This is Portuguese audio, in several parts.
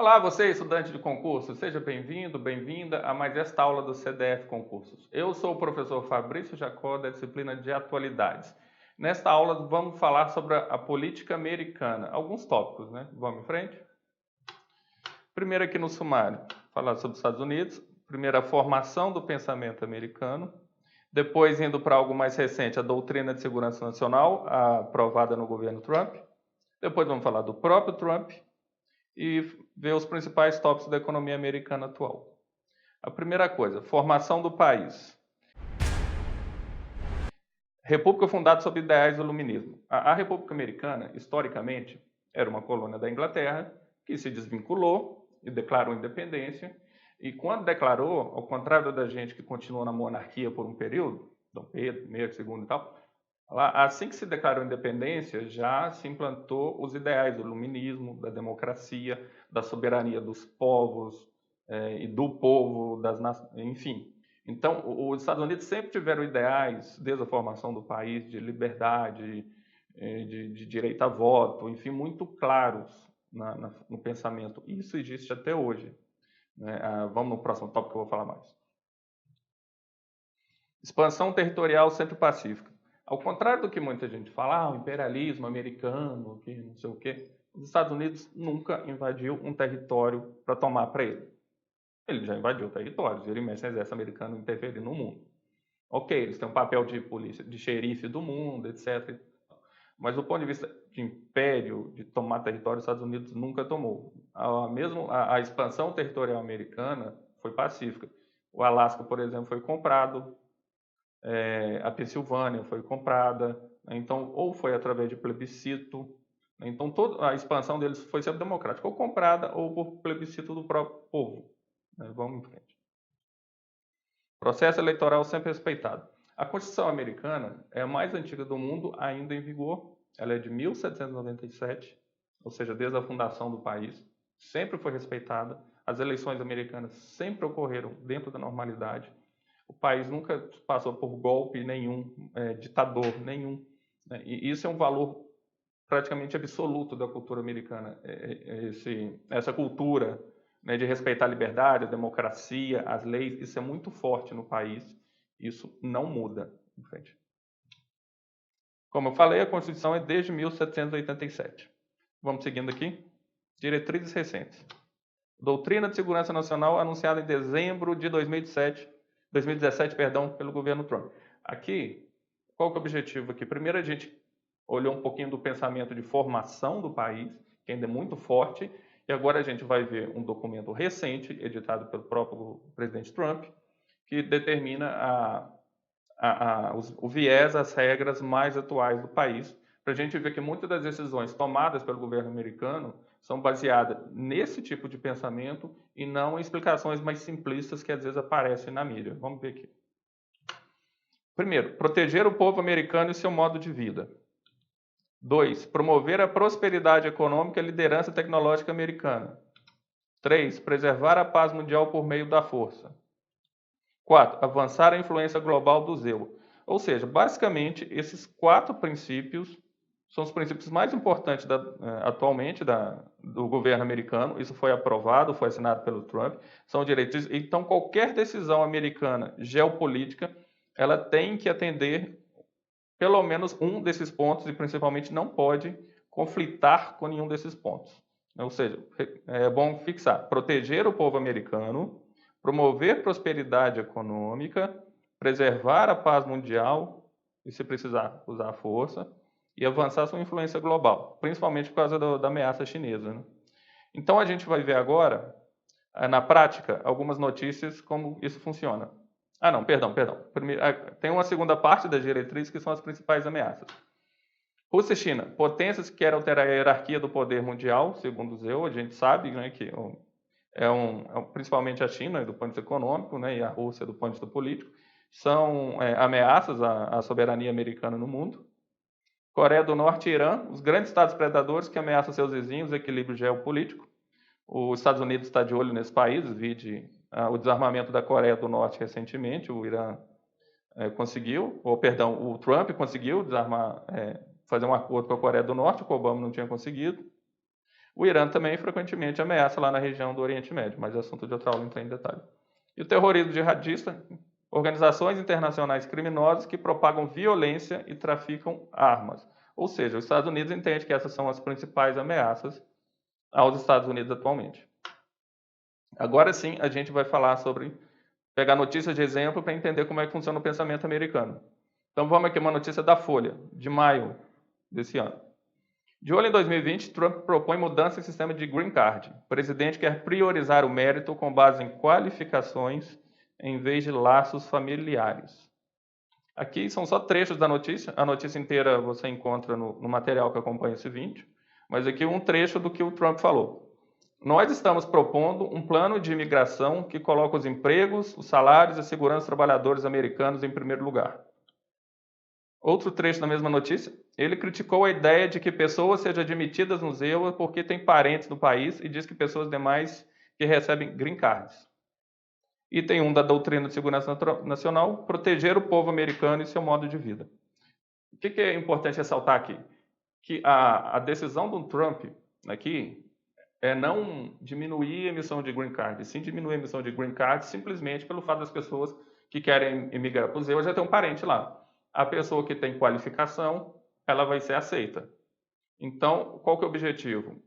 Olá, você estudante de concurso, seja bem-vindo, bem-vinda a mais esta aula do CDF Concursos. Eu sou o professor Fabrício Jacó, da disciplina de Atualidades. Nesta aula vamos falar sobre a política americana, alguns tópicos, né? Vamos em frente? Primeiro aqui no sumário, falar sobre os Estados Unidos, primeiro a formação do pensamento americano, depois indo para algo mais recente, a doutrina de segurança nacional, aprovada no governo Trump, depois vamos falar do próprio Trump, e ver os principais tópicos da economia americana atual. A primeira coisa, formação do país. República fundada sob ideais do iluminismo. A República Americana, historicamente, era uma colônia da Inglaterra que se desvinculou e declarou independência. E quando declarou, ao contrário da gente que continuou na monarquia por um período, Dom Pedro, I, II e tal, assim que se declarou independência, já se implantou os ideais do iluminismo, da democracia, da soberania dos povos e do povo, enfim. Então, os Estados Unidos sempre tiveram ideais, desde a formação do país, de liberdade, de direito a voto, enfim, muito claros no pensamento. Isso existe até hoje. Vamos no próximo tópico que eu vou falar mais. Expansão territorial centro-pacífica. Ao contrário do que muita gente fala, o imperialismo americano, que não sei o quê, os Estados Unidos nunca invadiu um território para tomar para ele. Ele já invadiu territórios, ele mexe o exército americano interferindo no mundo. Ok, eles têm um papel de polícia, de xerife do mundo, etc. Mas do ponto de vista de império, de tomar território, os Estados Unidos nunca tomou. A expansão territorial americana foi pacífica. O Alasca, por exemplo, foi comprado, a Pensilvânia foi comprada, então, ou foi através de plebiscito, então toda a expansão deles foi sempre democrática, ou comprada ou por plebiscito do próprio povo. Vamos em frente. Processo eleitoral sempre respeitado. A Constituição americana é a mais antiga do mundo, ainda em vigor. Ela é de 1797, ou seja, desde a fundação do país. Sempre foi respeitada. As eleições americanas sempre ocorreram dentro da normalidade. O país nunca passou por golpe nenhum, ditador nenhum. E isso é um valor praticamente absoluto da cultura americana. Essa cultura, né, de respeitar a liberdade, a democracia, as leis, isso é muito forte no país. Isso não muda. Em frente. Como eu falei, a Constituição é desde 1787. Vamos seguindo aqui. Diretrizes recentes. Doutrina de Segurança Nacional anunciada em dezembro de 2017, pelo governo Trump. Aqui, qual que é o objetivo aqui? Primeiro, a gente olhou um pouquinho do pensamento de formação do país, que ainda é muito forte, e agora a gente vai ver um documento recente, editado pelo próprio presidente Trump, que determina o viés, as regras mais atuais do país, para a gente ver que muitas das decisões tomadas pelo governo americano são baseadas nesse tipo de pensamento e não em explicações mais simplistas que às vezes aparecem na mídia. Vamos ver aqui. Primeiro, proteger o povo americano e seu modo de vida. 2. Promover a prosperidade econômica e liderança tecnológica americana. 3. Preservar a paz mundial por meio da força. 4. Avançar a influência global do zelo. Ou seja, basicamente, esses 4 princípios são os princípios mais importantes atualmente do governo americano. Isso foi aprovado, foi assinado pelo Trump. São diretrizes. Então, qualquer decisão americana geopolítica, ela tem que atender pelo menos um desses pontos e, principalmente, não pode conflitar com nenhum desses pontos. Ou seja, é bom fixar: proteger o povo americano, promover prosperidade econômica, preservar a paz mundial, e se precisar usar a força, e avançar sua influência global, principalmente por causa da ameaça chinesa, né? Então a gente vai ver agora, na prática, algumas notícias como isso funciona. Não, perdão. Primeiro, tem uma segunda parte das diretrizes que são as principais ameaças. Rússia e China, potências que querem alterar a hierarquia do poder mundial, segundo o ZEU, a gente sabe, né, que principalmente a China, do ponto de vista econômico, né, e a Rússia, do ponto de vista político, são ameaças à soberania americana no mundo. Coreia do Norte e Irã, os grandes estados predadores que ameaçam seus vizinhos, o equilíbrio geopolítico. Os Estados Unidos está de olho nesses países, vide o desarmamento da Coreia do Norte recentemente, o Irã o Trump conseguiu desarmar, fazer um acordo com a Coreia do Norte, que o Obama não tinha conseguido. O Irã também frequentemente ameaça lá na região do Oriente Médio, mas é assunto de outra aula, não tem detalhe. E o terrorismo jihadista, organizações internacionais criminosas que propagam violência e traficam armas. Ou seja, os Estados Unidos entendem que essas são as principais ameaças aos Estados Unidos atualmente. Agora sim, a gente vai falar sobre, pegar notícias de exemplo para entender como é que funciona o pensamento americano. Então vamos aqui uma notícia da Folha, de maio desse ano. De olho em 2020, Trump propõe mudança em sistema de Green Card. O presidente quer priorizar o mérito com base em qualificações em vez de laços familiares. Aqui são só trechos da notícia. A notícia inteira você encontra no material que acompanha esse vídeo. Mas aqui um trecho do que o Trump falou. Nós estamos propondo um plano de imigração que coloca os empregos, os salários e a segurança dos trabalhadores americanos em primeiro lugar. Outro trecho da mesma notícia, ele criticou a ideia de que pessoas sejam admitidas no EUA porque têm parentes no país e diz que pessoas demais que recebem green cards. E tem um da doutrina de segurança nacional, proteger o povo americano e seu modo de vida. O que é importante ressaltar aqui? Que a decisão do Trump aqui é não diminuir a emissão de green card, e sim diminuir a emissão de green card simplesmente pelo fato das pessoas que querem emigrar para os EUA já tem um parente lá. A pessoa que tem qualificação, ela vai ser aceita. Então, qual que é o objetivo?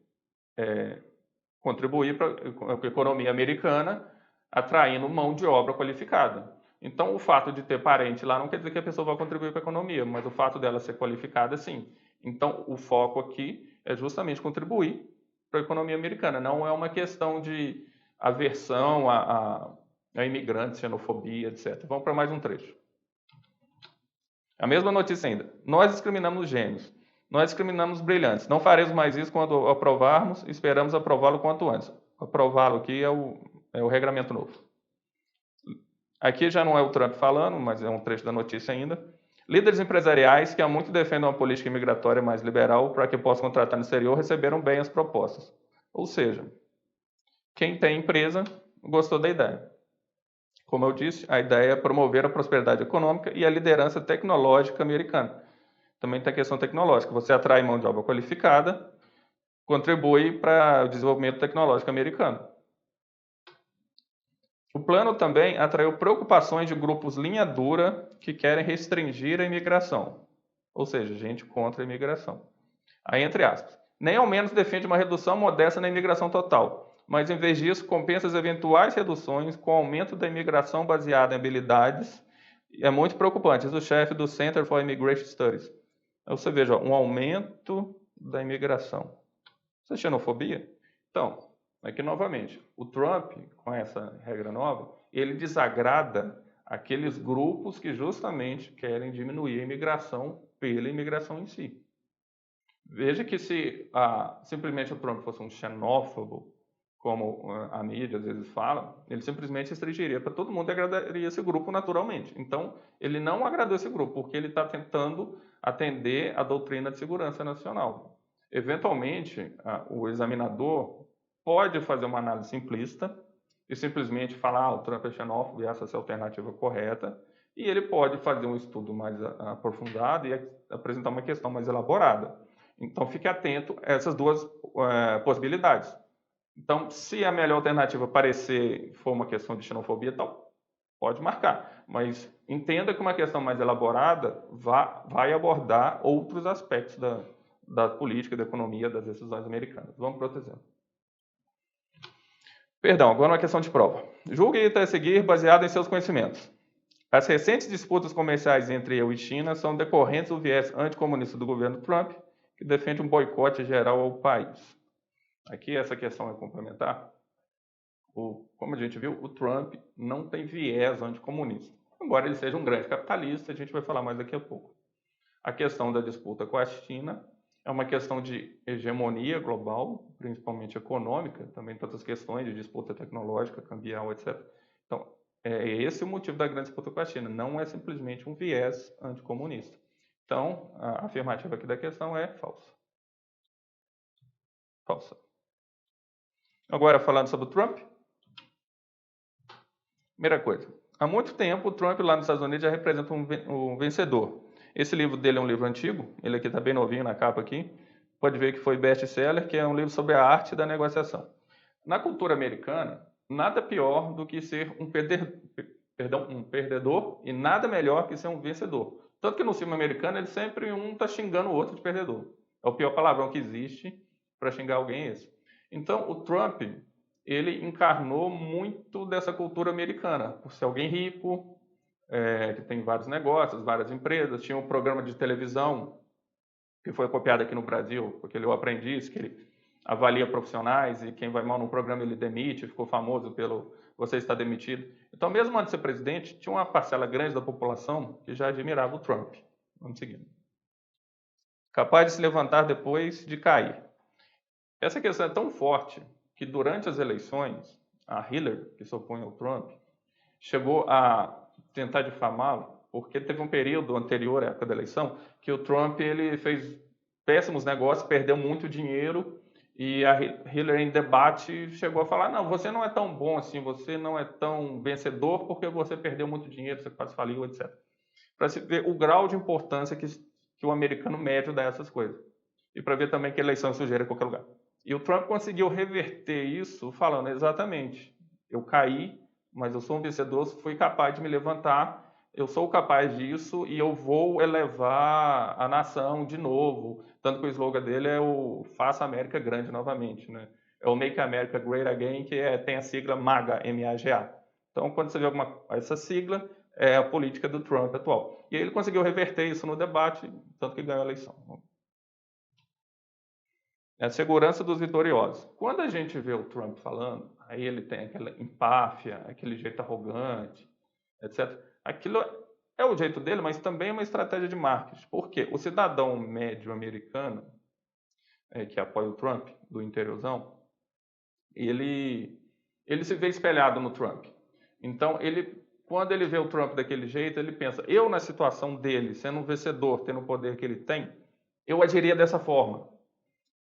Contribuir para a economia americana, atraindo mão de obra qualificada. Então, o fato de ter parente lá não quer dizer que a pessoa vai contribuir para a economia, mas o fato dela ser qualificada, sim. Então, o foco aqui é justamente contribuir para a economia americana. Não é uma questão de aversão a imigrantes, xenofobia, etc. Vamos para mais um trecho. A mesma notícia ainda. Nós discriminamos gênios. Nós discriminamos brilhantes. Não faremos mais isso quando aprovarmos, esperamos aprová-lo quanto antes. Aprová-lo aqui é o regramento novo. Aqui já não é o Trump falando, mas é um trecho da notícia ainda. Líderes empresariais que há muito defendem uma política imigratória mais liberal para que possam contratar no exterior receberam bem as propostas. Ou seja, quem tem empresa gostou da ideia. Como eu disse, a ideia é promover a prosperidade econômica e a liderança tecnológica americana. Também tem a questão tecnológica. Você atrai mão de obra qualificada, contribui para o desenvolvimento tecnológico americano. O plano também atraiu preocupações de grupos linha dura que querem restringir a imigração. Ou seja, gente contra a imigração. Aí, entre aspas, nem ao menos defende uma redução modesta na imigração total, mas em vez disso compensa as eventuais reduções com o aumento da imigração baseada em habilidades. É muito preocupante. Isso é o chefe do Center for Immigration Studies. Então, você veja, um aumento da imigração. Isso é xenofobia? Então, aqui novamente, o Trump, com essa regra nova, ele desagrada aqueles grupos que justamente querem diminuir a imigração pela imigração em si. Veja que se simplesmente o Trump fosse um xenófobo, como a mídia às vezes fala, ele simplesmente restringiria para todo mundo e agradaria esse grupo naturalmente. Então, ele não agradou esse grupo, porque ele está tentando atender a doutrina de segurança nacional. Eventualmente, o examinador pode fazer uma análise simplista e simplesmente falar o Trump é xenófobo e essa é a alternativa correta, e ele pode fazer um estudo mais aprofundado e apresentar uma questão mais elaborada. Então, fique atento a essas duas possibilidades. Então, se a melhor alternativa parecer for uma questão de xenofobia, tal, pode marcar. Mas entenda que uma questão mais elaborada vai abordar outros aspectos da política, da economia, das decisões americanas. Vamos para outro exemplo. Perdão, agora uma questão de prova. Julgue e a seguir baseado em seus conhecimentos. As recentes disputas comerciais entre EU e China são decorrentes do viés anticomunista do governo Trump, que defende um boicote geral ao país. Aqui essa questão é complementar. Como a gente viu, o Trump não tem viés anticomunista. Embora ele seja um grande capitalista, a gente vai falar mais daqui a pouco. A questão da disputa com a China é uma questão de hegemonia global, principalmente econômica, também tem outras questões de disputa tecnológica, cambial, etc. Então, é esse o motivo da grande disputa com a China, não é simplesmente um viés anticomunista. Então, a afirmativa aqui da questão é falsa. Falsa. Agora, falando sobre o Trump. Primeira coisa. Há muito tempo, o Trump lá nos Estados Unidos já representa um vencedor. Esse livro dele é um livro antigo. Ele aqui está bem novinho na capa aqui. pode ver que foi best-seller, que é um livro sobre a arte da negociação. Na cultura americana, nada pior do que ser um perdedor e nada melhor que ser um vencedor. Tanto que no filme americano, ele sempre um está xingando o outro de perdedor. É o pior palavrão que existe para xingar alguém esse. Então, o Trump, ele encarnou muito dessa cultura americana, por ser alguém rico, que tem vários negócios, várias empresas, tinha um programa de televisão que foi copiado aqui no Brasil, aquele O Aprendiz, que ele avalia profissionais e quem vai mal no programa ele demite, ficou famoso pelo você está demitido. Então, mesmo antes de ser presidente, tinha uma parcela grande da população que já admirava o Trump. Vamos seguindo. Capaz de se levantar depois de cair. Essa questão é tão forte que durante as eleições, a Hillary, que se opõe ao Trump, chegou a tentar difamá-lo, porque teve um período anterior à época da eleição que o Trump ele fez péssimos negócios, perdeu muito dinheiro, e a Hillary em debate chegou a falar, não, você não é tão bom assim, você não é tão vencedor porque você perdeu muito dinheiro, você quase faliu, etc. Para se ver o grau de importância que o americano médio dá a essas coisas. E para ver também que a eleição é sujeira em qualquer lugar. E o Trump conseguiu reverter isso falando exatamente, eu caí, mas eu sou um vencedor, fui capaz de me levantar, eu sou capaz disso e eu vou elevar a nação de novo. Tanto que o slogan dele é o Faça a América Grande novamente, né? É o Make America Great Again, que tem a sigla MAGA, M-A-G-A. Então, quando você vê essa sigla, é a política do Trump atual. E ele conseguiu reverter isso no debate, tanto que ganhou a eleição. É a segurança dos vitoriosos. Quando a gente vê o Trump falando, aí ele tem aquela empáfia, aquele jeito arrogante, etc. Aquilo é o jeito dele, mas também é uma estratégia de marketing. Por quê? O cidadão médio americano, que apoia o Trump, do interiorzão, ele se vê espelhado no Trump. Então, quando ele vê o Trump daquele jeito, ele pensa, eu na situação dele, sendo um vencedor, tendo o poder que ele tem, eu agiria dessa forma.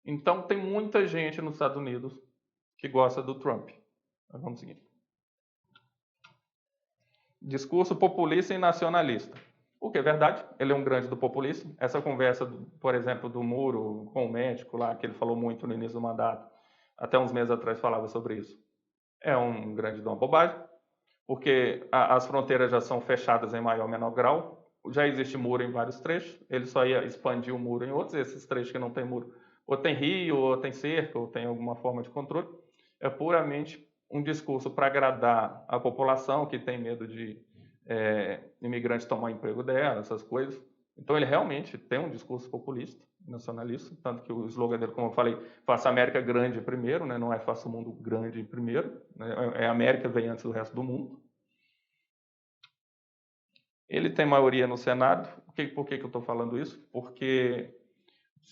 Então, tem muita gente nos Estados Unidos que gosta do Trump. Mas vamos seguir. Discurso populista e nacionalista. O que é verdade, ele é um grande do populismo. Essa conversa, por exemplo, do muro com o médico lá, que ele falou muito no início do mandato, até uns meses atrás falava sobre isso. É um grande de uma bobagem, porque as fronteiras já são fechadas em maior ou menor grau, já existe muro em vários trechos, ele só ia expandir o muro em outros, esses trechos que não tem muro, ou tem rio, ou tem cerca, ou tem alguma forma de controle. É puramente um discurso para agradar a população que tem medo de imigrantes tomar o emprego dela, essas coisas. Então ele realmente tem um discurso populista, nacionalista, tanto que o slogan dele, como eu falei, faça a América grande primeiro, né? Não é faça o mundo grande primeiro, né? A América vem antes do resto do mundo. Ele tem maioria no Senado. Por que eu estou falando isso? Porque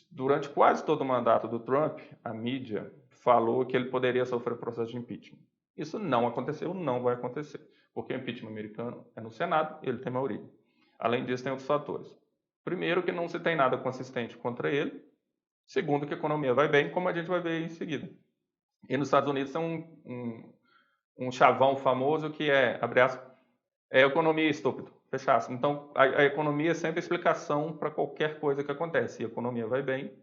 durante quase todo o mandato do Trump, a mídia falou que ele poderia sofrer processo de impeachment. Isso não aconteceu, não vai acontecer, porque o impeachment americano é no Senado e ele tem maioria. Além disso, tem outros fatores. Primeiro, que não se tem nada consistente contra ele. Segundo, que a economia vai bem, como a gente vai ver em seguida. E nos Estados Unidos tem um chavão famoso que abre aspas, economia estúpido, fecha aspas. Então, a economia é sempre a explicação para qualquer coisa que acontece. E a economia vai bem,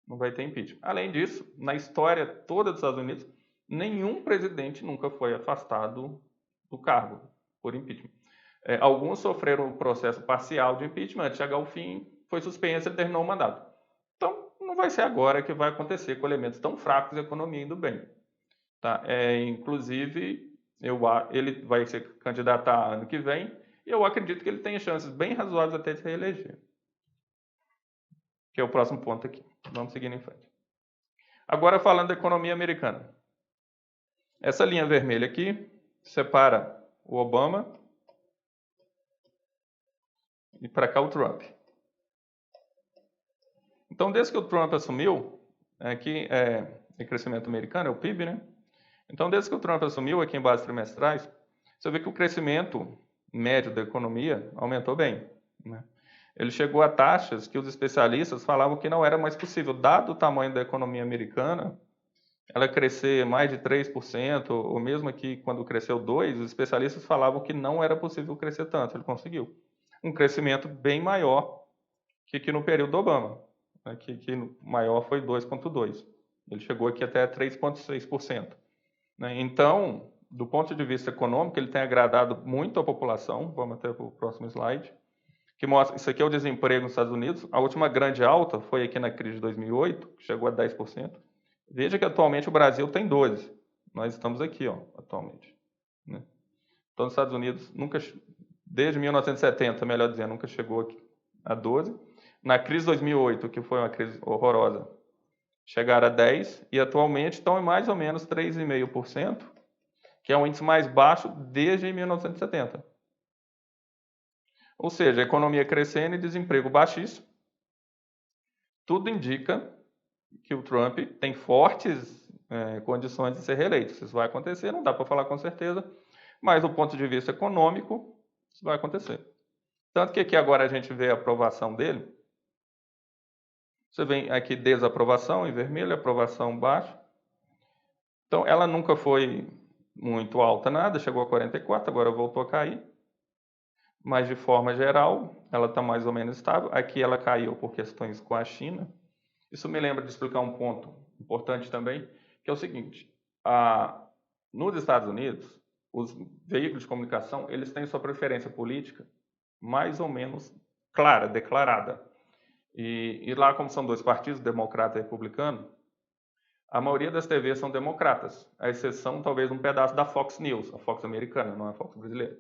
não vai ter impeachment. Além disso, na história toda dos Estados Unidos, nenhum presidente nunca foi afastado do cargo por impeachment. Alguns sofreram um processo parcial de impeachment, antes de chegar ao fim, foi suspenso e ele terminou o mandato. Então, não vai ser agora que vai acontecer com elementos tão fracos da economia indo bem. Tá? Inclusive, ele vai se candidatar ano que vem, e eu acredito que ele tem chances bem razoáveis até de se reeleger. Que é o próximo ponto aqui. Vamos seguir em frente. Agora, falando da economia americana. Essa linha vermelha aqui separa o Obama e para cá o Trump. Então, desde que o Trump assumiu, aqui é crescimento americano, é o PIB, né? Então, desde que o Trump assumiu, aqui em bases trimestrais, você vê que o crescimento médio da economia aumentou bem, né? Ele chegou a taxas que os especialistas falavam que não era mais possível, dado o tamanho da economia americana, ela crescer mais de 3%, ou mesmo aqui quando cresceu 2%, os especialistas falavam que não era possível crescer tanto, ele conseguiu. Um crescimento bem maior que no período do Obama. né, que o maior foi 2,2%. Ele chegou aqui até 3,6%. Né? Então, do ponto de vista econômico, ele tem agradado muito a população. Vamos até para o próximo slide. Que mostra, isso aqui é o desemprego nos Estados Unidos. A última grande alta foi aqui na crise de 2008, que chegou a 10%. Veja que atualmente o Brasil tem 12%. Nós estamos aqui, ó, atualmente. Né? Então, os Estados Unidos, nunca, desde 1970, melhor dizendo, nunca chegou aqui a 12%. Na crise de 2008, que foi uma crise horrorosa, chegaram a 10%, e atualmente estão em mais ou menos 3,5%, que é o índice mais baixo desde 1970. Ou seja, a economia crescendo e desemprego baixíssimo. Tudo indica que o Trump tem fortes condições de ser reeleito. Isso vai acontecer, não dá para falar com certeza, mas do ponto de vista econômico, isso vai acontecer. Tanto que aqui agora a gente vê a aprovação dele. Você vê aqui desaprovação em vermelho, aprovação baixa. Então, ela nunca foi muito alta nada, chegou a 44, agora voltou a cair. Mas, de forma geral, ela está mais ou menos estável. Aqui ela caiu por questões com a China. Isso me lembra de explicar um ponto importante também, que é o seguinte. Nos Estados Unidos, os veículos de comunicação, eles têm sua preferência política mais ou menos clara, declarada. E lá, como são dois partidos, democrata e republicano, a maioria das TVs são democratas, a exceção, talvez, um pedaço da Fox News, a Fox americana, não a Fox brasileira.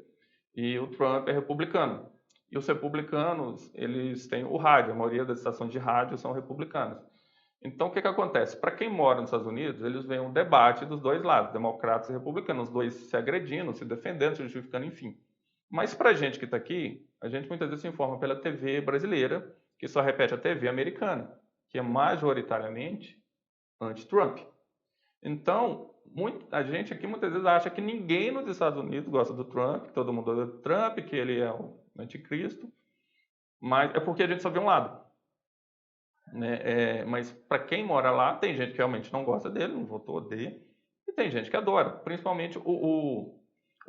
E o Trump é republicano. E os republicanos, eles têm o rádio, a maioria das estações de rádio são republicanas. Então, o que acontece? Para quem mora nos Estados Unidos, eles veem um debate dos dois lados, democratas e republicanos, os dois se agredindo, se defendendo, se justificando, enfim. Mas para a gente que está aqui, a gente muitas vezes se informa pela TV brasileira, que só repete a TV americana, que é majoritariamente anti-Trump. Então, a gente aqui muitas vezes acha que ninguém nos Estados Unidos gosta do Trump, que todo mundo gosta do Trump, que ele é o anticristo, mas é porque a gente só vê um lado. Né? Mas para quem mora lá, tem gente que realmente não gosta dele, não votou, odeia, e tem gente que adora, principalmente o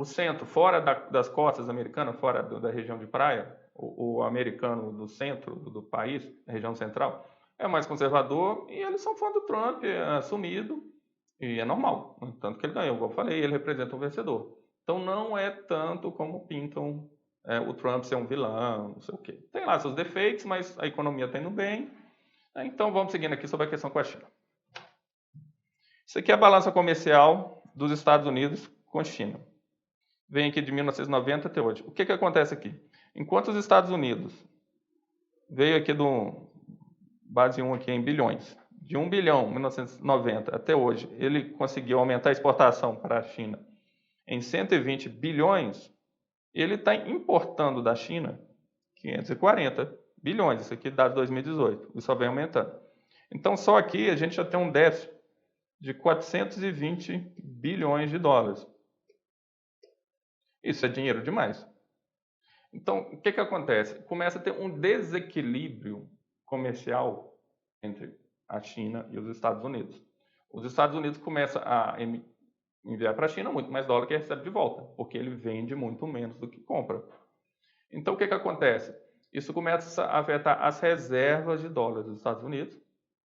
centro, fora das costas americanas, fora da região de praia, o americano do centro do país, da região central, é mais conservador e eles são fã do Trump, é assumido e é normal. Tanto que ele ganhou, como eu falei, ele representa um vencedor. Então não é tanto como pintam o Trump ser um vilão, não sei o quê. Tem lá seus defeitos, mas a economia está indo bem. Então vamos seguindo aqui sobre a questão com a China. Isso aqui é a balança comercial dos Estados Unidos com a China. Vem aqui de 1990 até hoje. O que acontece aqui? Enquanto os Estados Unidos veio aqui do base 1 aqui em bilhões, de 1 bilhão em 1990 até hoje, ele conseguiu aumentar a exportação para a China em 120 bilhões, ele está importando da China 540 bilhões, isso aqui dá de 2018, e só vem aumentando. Então, só aqui a gente já tem um déficit de 420 bilhões de dólares. Isso é dinheiro demais. Então, o que acontece? Começa a ter um desequilíbrio comercial entre a China e os Estados Unidos. Os Estados Unidos começam a enviar para a China muito mais dólar que recebe de volta, porque ele vende muito menos do que compra. Então, o que acontece? Isso começa a afetar as reservas de dólares dos Estados Unidos,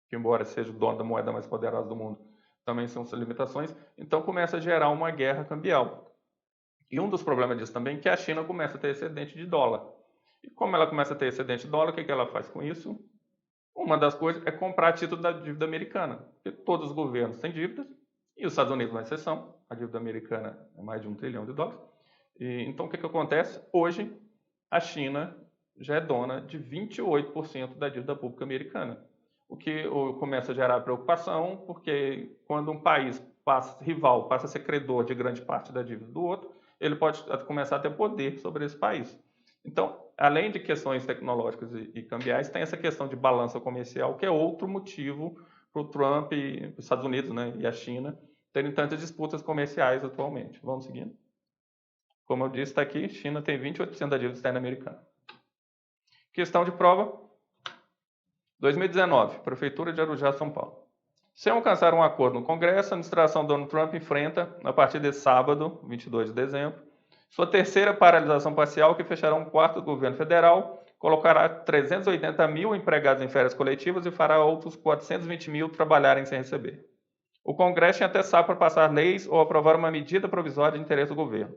que embora seja o dono da moeda mais poderosa do mundo, também são suas limitações. Então, começa a gerar uma guerra cambial. E um dos problemas disso também é que a China começa a ter excedente de dólar. E como ela começa a ter excedente de dólar, o que ela faz com isso? Uma das coisas é comprar título da dívida americana. Porque todos os governos têm dívidas, e os Estados Unidos não é exceção. A dívida americana é mais de $1 trilhão. Então, o que acontece? Hoje, a China já é dona de 28% da dívida pública americana. O que começa a gerar preocupação, porque quando um país rival passa a ser credor de grande parte da dívida do outro, ele pode começar a ter poder sobre esse país. Então, além de questões tecnológicas e cambiais, tem essa questão de balança comercial, que é outro motivo para o Trump e os Estados Unidos, né, e a China terem tantas disputas comerciais atualmente. Vamos seguindo. Como eu disse, está aqui, China tem 28% da dívida externa americana. Questão de prova. 2019, Prefeitura de Arujá, São Paulo. Sem alcançar um acordo no Congresso, a administração do Donald Trump enfrenta, a partir desse sábado, 22 de dezembro, sua terceira paralisação parcial, que fechará um quarto do governo federal, colocará 380 mil empregados em férias coletivas e fará outros 420 mil trabalharem sem receber. O Congresso tinha até sábado para passar leis ou aprovar uma medida provisória de interesse do governo.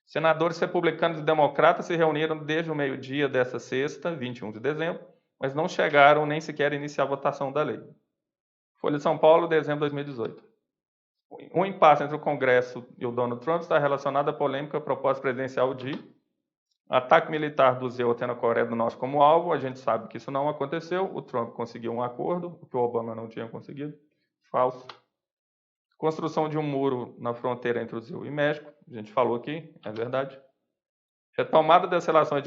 Senadores republicanos e democratas se reuniram desde o meio-dia desta sexta, 21 de dezembro, mas não chegaram nem sequer a iniciar a votação da lei. Folha de São Paulo, dezembro de 2018. Um impasse entre o Congresso e o Donald Trump está relacionado à polêmica proposta presidencial de ataque militar do Zeu tendo a Coreia do Norte como alvo. A gente sabe que isso não aconteceu. O Trump conseguiu um acordo, o que o Obama não tinha conseguido. Falso. Construção de um muro na fronteira entre o Brasil e México. A gente falou aqui, é verdade. Retomada das relações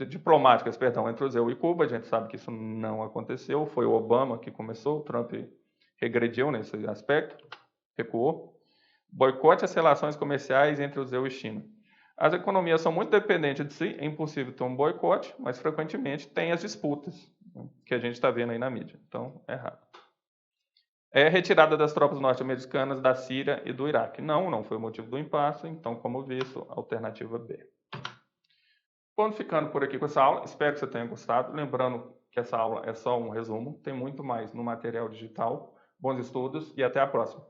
diplomáticas, entre o Brasil e Cuba. A gente sabe que isso não aconteceu. Foi o Obama que começou. O Trump regrediu nesse aspecto, recuou. Boicote às relações comerciais entre o Brasil e China. As economias são muito dependentes de si, é impossível ter um boicote, mas frequentemente tem as disputas, que a gente está vendo aí na mídia. Então, é errado. Retirada das tropas norte-americanas da Síria e do Iraque. Não foi o motivo do impasse, então, como visto, alternativa B. Vamos ficando por aqui com essa aula, espero que você tenha gostado. Lembrando que essa aula é só um resumo, tem muito mais no material digital. Bons estudos e até a próxima.